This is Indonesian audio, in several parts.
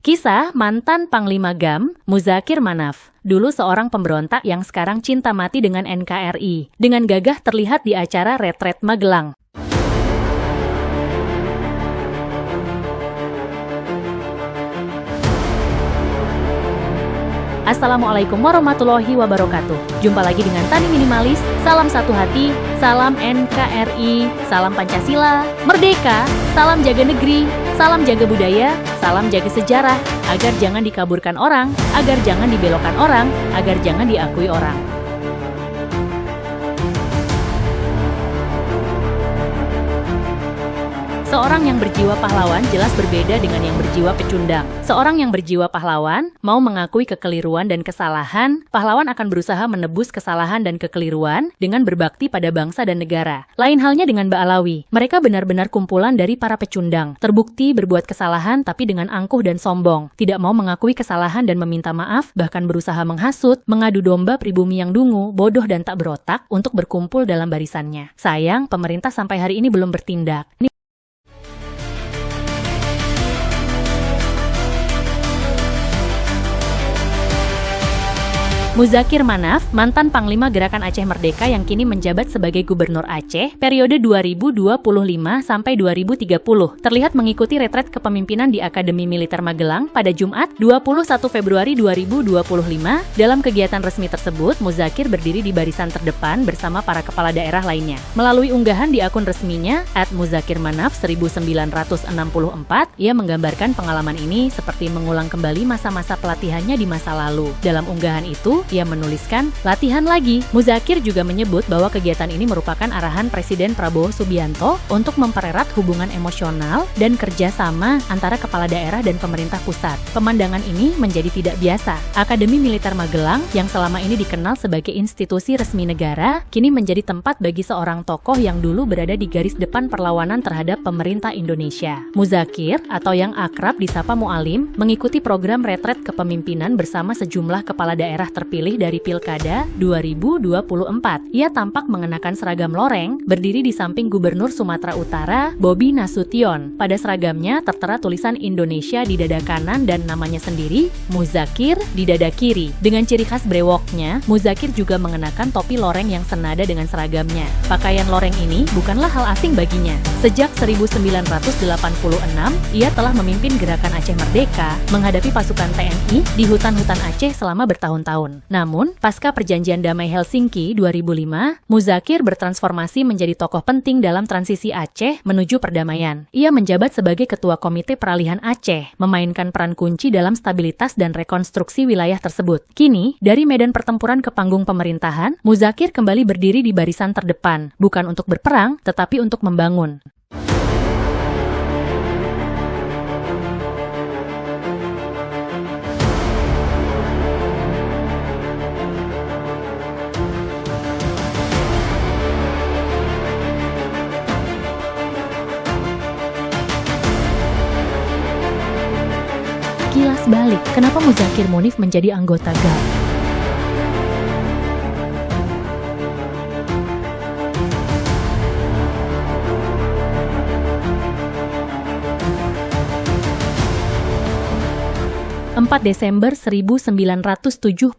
Kisah mantan Panglima GAM, Muzakir Manaf. Dulu seorang pemberontak yang sekarang cinta mati dengan NKRI. Dengan gagah terlihat di acara retret Magelang. Assalamualaikum warahmatullahi wabarakatuh. Jumpa lagi dengan Tani Minimalis. Salam satu hati, salam NKRI, salam Pancasila, Merdeka, salam jaga negeri, salam jaga budaya, salam jaga sejarah, agar jangan dikaburkan orang, agar jangan dibelokkan orang, agar jangan diakui orang. Seorang yang berjiwa pahlawan jelas berbeda dengan yang berjiwa pecundang. Seorang yang berjiwa pahlawan mau mengakui kekeliruan dan kesalahan, pahlawan akan berusaha menebus kesalahan dan kekeliruan dengan berbakti pada bangsa dan negara. Lain halnya dengan Mbak Alawi, mereka benar-benar kumpulan dari para pecundang, terbukti berbuat kesalahan tapi dengan angkuh dan sombong, tidak mau mengakui kesalahan dan meminta maaf, bahkan berusaha menghasut, mengadu domba pribumi yang dungu, bodoh dan tak berotak untuk berkumpul dalam barisannya. Sayang, pemerintah sampai hari ini belum bertindak. Muzakir Manaf, mantan Panglima Gerakan Aceh Merdeka yang kini menjabat sebagai Gubernur Aceh, periode 2025 sampai 2030, terlihat mengikuti retret kepemimpinan di Akademi Militer Magelang pada Jumat, 21 Februari 2025. Dalam kegiatan resmi tersebut, Muzakir berdiri di barisan terdepan bersama para kepala daerah lainnya. Melalui unggahan di akun resminya, @muzakirmanaf1964, ia menggambarkan pengalaman ini seperti mengulang kembali masa-masa pelatihannya di masa lalu. Dalam unggahan itu, ia menuliskan, "Latihan lagi." Muzakir juga menyebut bahwa kegiatan ini merupakan arahan Presiden Prabowo Subianto untuk mempererat hubungan emosional dan kerjasama antara kepala daerah dan pemerintah pusat. Pemandangan ini menjadi tidak biasa. Akademi Militer Magelang, yang selama ini dikenal sebagai institusi resmi negara, kini menjadi tempat bagi seorang tokoh yang dulu berada di garis depan perlawanan terhadap pemerintah Indonesia. Muzakir, atau yang akrab disapa Mualim, mengikuti program retret kepemimpinan bersama sejumlah kepala daerah terpilih dari Pilkada 2024. Ia tampak mengenakan seragam loreng, berdiri di samping Gubernur Sumatera Utara, Bobi Nasution. Pada seragamnya tertera tulisan Indonesia di dada kanan dan namanya sendiri, Muzakir, di dada kiri. Dengan ciri khas brewoknya, Muzakir juga mengenakan topi loreng yang senada dengan seragamnya. Pakaian loreng ini bukanlah hal asing baginya. Sejak 1986, ia telah memimpin Gerakan Aceh Merdeka, menghadapi pasukan TNI di hutan-hutan Aceh selama bertahun-tahun. Namun, pasca perjanjian damai Helsinki 2005, Muzakir bertransformasi menjadi tokoh penting dalam transisi Aceh menuju perdamaian. Ia menjabat sebagai Ketua Komite Peralihan Aceh, memainkan peran kunci dalam stabilitas dan rekonstruksi wilayah tersebut. Kini, dari medan pertempuran ke panggung pemerintahan, Muzakir kembali berdiri di barisan terdepan, bukan untuk berperang, tetapi untuk membangun. Kilas balik, kenapa Muzakir Munif menjadi anggota GAM? Desember 1976,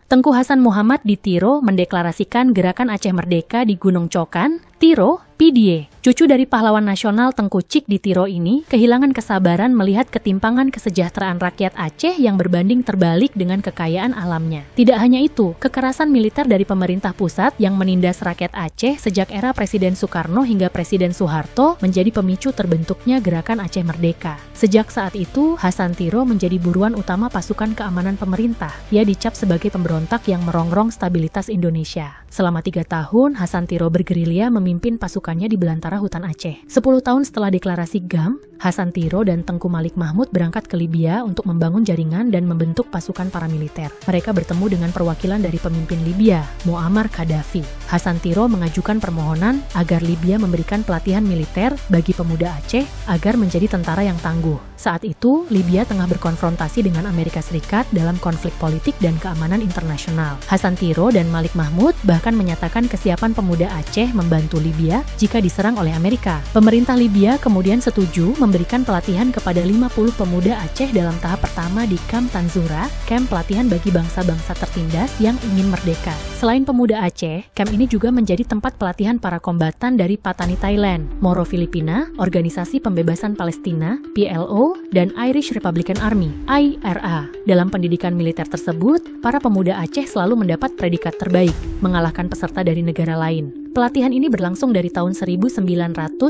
Tengku Hasan Muhammad di Tiro mendeklarasikan Gerakan Aceh Merdeka di Gunung Cokan, Tiro, PDIE. Cucu dari pahlawan nasional Tengku Cik di Tiro ini kehilangan kesabaran melihat ketimpangan kesejahteraan rakyat Aceh yang berbanding terbalik dengan kekayaan alamnya. Tidak hanya itu, kekerasan militer dari pemerintah pusat yang menindas rakyat Aceh sejak era Presiden Soekarno hingga Presiden Soeharto menjadi pemicu terbentuknya Gerakan Aceh Merdeka. Sejak saat itu, Hasan Tiro menjadi buruan utama pasukan keamanan pemerintah. Ia dicap sebagai pemberontak yang merongrong stabilitas Indonesia. Selama 3 tahun, Hasan Tiro bergerilya memimpin pasukannya di belantara hutan Aceh. 10 tahun setelah deklarasi GAM, Hasan Tiro dan Tengku Malik Mahmud berangkat ke Libya untuk membangun jaringan dan membentuk pasukan paramiliter. Mereka bertemu dengan perwakilan dari pemimpin Libya, Muammar Gaddafi. Hasan Tiro mengajukan permohonan agar Libya memberikan pelatihan militer bagi pemuda Aceh agar menjadi tentara yang tangguh. Saat itu, Libya tengah berkonfrontasi dengan Amerika Serikat dalam konflik politik dan keamanan internasional. Hasan Tiro dan Malik Mahmud bahkan menyatakan kesiapan pemuda Aceh membantu Libya jika diserang oleh Amerika. Pemerintah Libya kemudian setuju memberikan pelatihan kepada 50 pemuda Aceh dalam tahap pertama di Kamp Tanzura, kamp pelatihan bagi bangsa-bangsa tertindas yang ingin merdeka. Selain pemuda Aceh, kamp ini juga menjadi tempat pelatihan para kombatan dari Patani Thailand, Moro Filipina, Organisasi Pembebasan Palestina, PLO, dan Irish Republican Army, IRA. Dalam pendidikan militer tersebut, para pemuda Aceh selalu mendapat predikat terbaik, mengalahkan peserta dari negara lain. Pelatihan ini berlangsung dari tahun 1986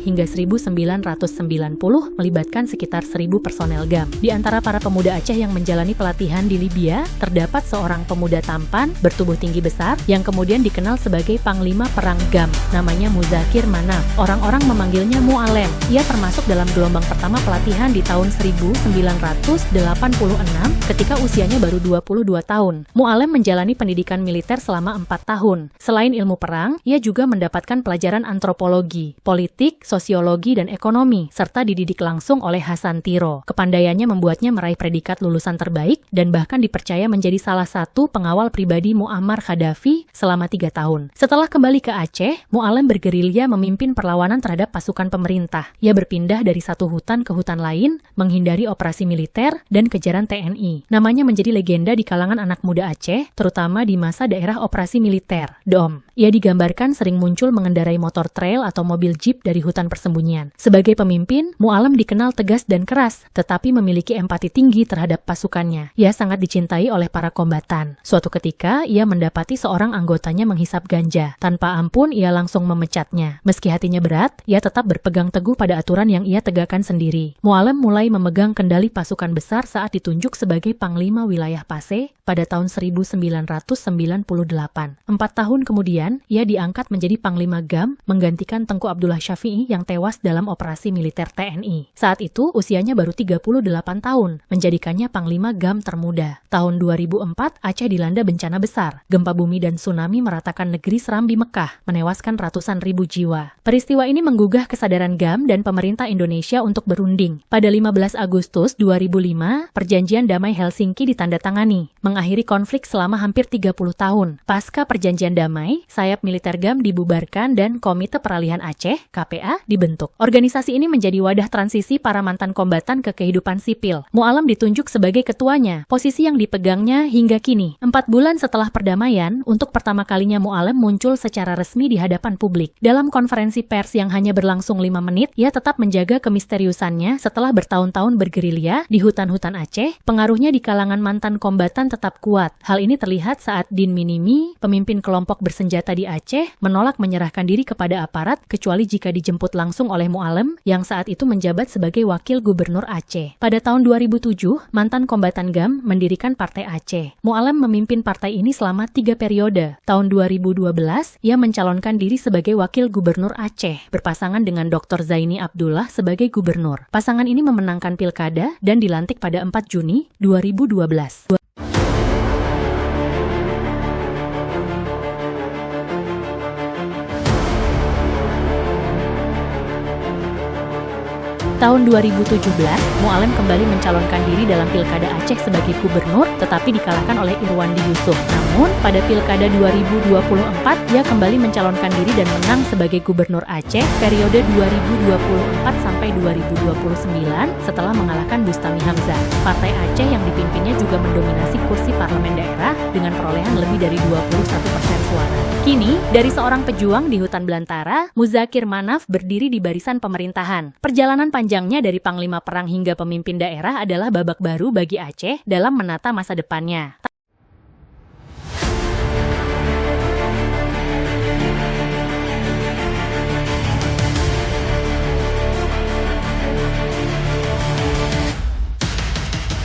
hingga 1990, melibatkan sekitar 1.000 personel GAM. Di antara para pemuda Aceh yang menjalani pelatihan di Libya, terdapat seorang pemuda tampan, bertubuh tinggi besar, yang kemudian dikenal sebagai Panglima Perang GAM, namanya Muzakir Manaf. Orang-orang memanggilnya Mu'alem. Ia termasuk dalam gelombang pertama pelatihan di tahun 1986 ketika usianya baru 22 tahun. Mu'alem menjalani pendidikan militer selama 4 tahun. Selain ilmu perang, ia juga mendapatkan pelajaran antropologi, politik, sosiologi, dan ekonomi, serta dididik langsung oleh Hasan Tiro. Kepandaiannya membuatnya meraih predikat lulusan terbaik dan bahkan dipercaya menjadi salah satu pengawal pribadi Muammar Gaddafi selama 3 tahun. Setelah kembali ke Aceh, Mu'alem bergerilya memimpin perlawanan terhadap pasukan pemerintah. Ia berpindah dari satu hutan ke hutan lain, menghindari operasi militer dan kejaran TNI. Namanya menjadi legenda di kalangan anak muda Aceh, terutama di masa daerah operasi militer, DOM. Ia digambarkan sering muncul mengendarai motor trail atau mobil jeep dari hutan persembunyian. Sebagai pemimpin, Mu'alem dikenal tegas dan keras, tetapi memiliki empati tinggi terhadap pasukannya. Ia sangat dicintai oleh para kombatan. Suatu ketika, ia mendapati seorang anggotanya menghisap ganja. Tanpa ampun, ia langsung memecatnya. Meski hatinya berat, ia tetap berpegang teguh pada aturan yang ia tegakkan sendiri. Mu'alem mulai memegang kendali pasukan besar saat ditunjuk sebagai Panglima Wilayah Paseh pada tahun 1998. 4 tahun kemudian, ia diangkat menjadi Panglima GAM, menggantikan Tengku Abdullah Syafi'i yang tewas dalam operasi militer TNI. Saat itu, usianya baru 38 tahun, menjadikannya Panglima GAM termuda. Tahun 2004, Aceh dilanda bencana besar. Gempa bumi dan tsunami meratakan negeri Serambi Mekah, menewaskan ratusan ribu jiwa. Peristiwa ini menggugah kesadaran GAM dan pemerintah Indonesia untuk berunding. Pada 15 Agustus 2005, Perjanjian Damai Helsinki ditandatangani, mengakhiri konflik selama hampir 30 tahun. Pasca Perjanjian Damai, sayap militer GAM dibubarkan dan Komite Peralihan Aceh, KPA, dibentuk. Organisasi ini menjadi wadah transisi para mantan kombatan ke kehidupan sipil. Mu'alem ditunjuk sebagai ketuanya, posisi yang dipegangnya hingga kini. 4 bulan setelah perdamaian, untuk pertama kalinya Mu'alem muncul secara resmi di hadapan publik. Dalam konferensi pers yang hanya berlangsung 5 menit, ia tetap menjaga kemisteriusannya setelah bertahun-tahun bergerilya di hutan-hutan Aceh. Pengaruhnya di kalangan mantan kombatan tetap kuat. Hal ini terlihat saat Din Minimi, pemimpin kelompok bersenjata di Aceh, menolak menyerahkan diri kepada aparat kecuali jika dijemput langsung oleh Mu'alem yang saat itu menjabat sebagai wakil gubernur Aceh. Pada tahun 2007, mantan kombatan GAM mendirikan Partai Aceh. Mu'alem memimpin partai ini selama 3 periode. Tahun 2012, ia mencalonkan diri sebagai wakil gubernur Aceh, berpasangan dengan Dr. Zaini Abdullah sebagai gubernur. Pasangan ini memenangkan pilkada dan dilantik pada 4 Juni 2012. Tahun 2017, Mu'alem kembali mencalonkan diri dalam Pilkada Aceh sebagai gubernur, tetapi dikalahkan oleh Irwandi Yusuf. Namun, pada Pilkada 2024, ia kembali mencalonkan diri dan menang sebagai gubernur Aceh periode 2024 sampai 2029 setelah mengalahkan Bustami Hamzah. Partai Aceh yang dipimpinnya juga mendominasi kursi parlemen daerah dengan perolehan lebih dari 21% suara. Kini, dari seorang pejuang di hutan belantara, Muzakir Manaf berdiri di barisan pemerintahan. Perjalanan panjangnya dari panglima perang hingga pemimpin daerah adalah babak baru bagi Aceh dalam menata masa depannya.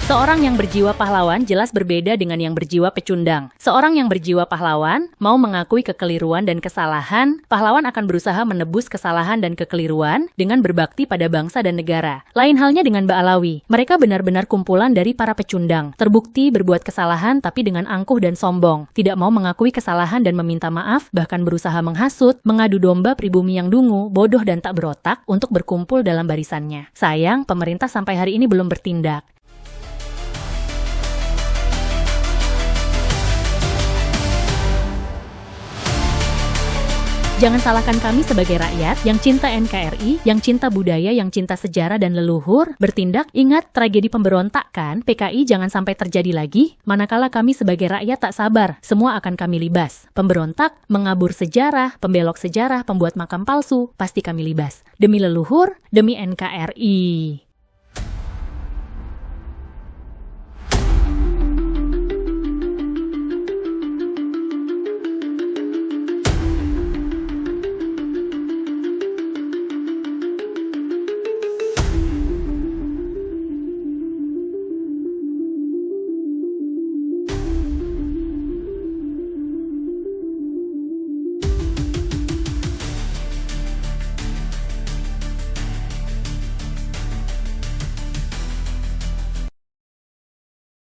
Seorang yang berjiwa pahlawan jelas berbeda dengan yang berjiwa pecundang. Seorang yang berjiwa pahlawan mau mengakui kekeliruan dan kesalahan, pahlawan akan berusaha menebus kesalahan dan kekeliruan dengan berbakti pada bangsa dan negara. Lain halnya dengan Ba'alawi, mereka benar-benar kumpulan dari para pecundang, terbukti berbuat kesalahan tapi dengan angkuh dan sombong, tidak mau mengakui kesalahan dan meminta maaf, bahkan berusaha menghasut, mengadu domba pribumi yang dungu, bodoh dan tak berotak untuk berkumpul dalam barisannya. Sayang, pemerintah sampai hari ini belum bertindak. Jangan salahkan kami sebagai rakyat yang cinta NKRI, yang cinta budaya, yang cinta sejarah dan leluhur, bertindak, ingat tragedi pemberontakan PKI jangan sampai terjadi lagi, manakala kami sebagai rakyat tak sabar, semua akan kami libas. Pemberontak, mengabur sejarah, pembelok sejarah, pembuat makam palsu, pasti kami libas. Demi leluhur, demi NKRI.